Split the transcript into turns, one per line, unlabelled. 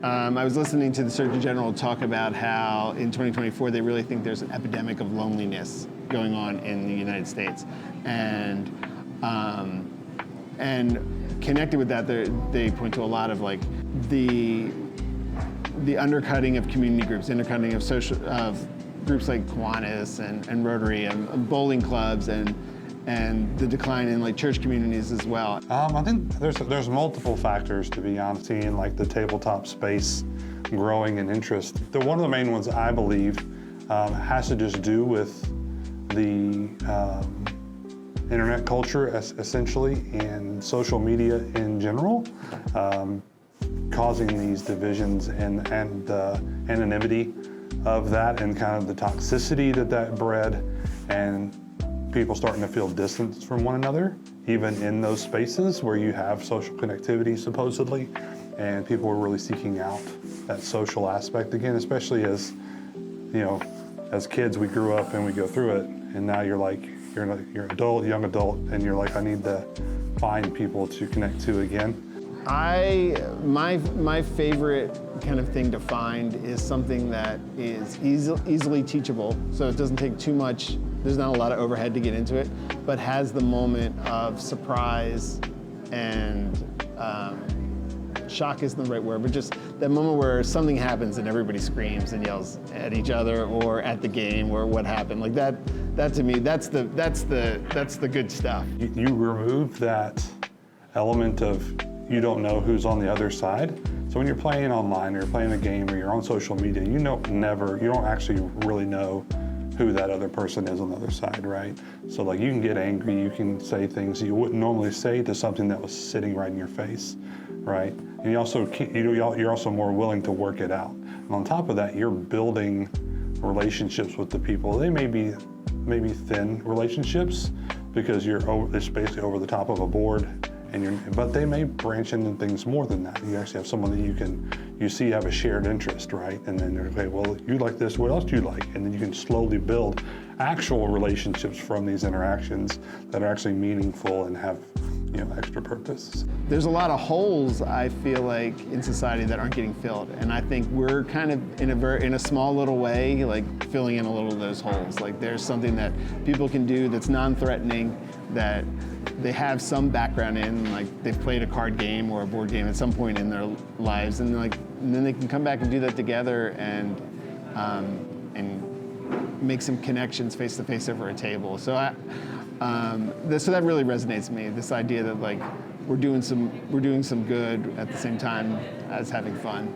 I was listening to the Surgeon General talk about how in 2024 they really think there's an epidemic of loneliness going on in the United States, and connected with that, they point to a lot of like the undercutting of community groups, undercutting of groups like Kiwanis and Rotary and bowling clubs and the decline in like church communities as well.
I think there's multiple factors, to be honest, in like the tabletop space growing in interest. One of the main ones I believe has to just do with the internet culture essentially and social media in general, causing these divisions and the anonymity of that and kind of the toxicity that bred, and people starting to feel distance from one another, even in those spaces where you have social connectivity supposedly, and people are really seeking out that social aspect again, especially as, you know, as kids we grew up and we go through it, and now you're like, you're an adult, young adult, and you're like, I need to find people to connect to again.
My favorite kind of thing to find is something that is easily teachable, so it doesn't take too much. There's not a lot of overhead to get into it, but has the moment of surprise and shock isn't the right word, but just that moment where something happens and everybody screams and yells at each other or at the game or what happened. Like that to me, that's the good stuff.
You remove that element of you don't know who's on the other side. So when you're playing online or you're playing a game or you're on social media, you don't actually really know who that other person is on the other side, right? So like you can get angry, you can say things you wouldn't normally say to something that was sitting right in your face, right? And you're also more willing to work it out. And on top of that, you're building relationships with the people. They may be maybe thin relationships because it's basically over the top of a board, but they may branch into things more than that. You actually have someone that you see have a shared interest, right? And then they're okay, well, you like this, what else do you like? And then you can slowly build actual relationships from these interactions that are actually meaningful and have, extra purpose.
There's a lot of holes, I feel like, in society that aren't getting filled. And I think we're kind of in a small little way, like filling in a little of those holes. Like there's something that people can do that's non-threatening, that they have some background in, like they've played a card game or a board game at some point in their lives, and then they can come back and do that together and make some connections face to face over a table. So so that really resonates with me. This idea that like we're doing some good at the same time as having fun.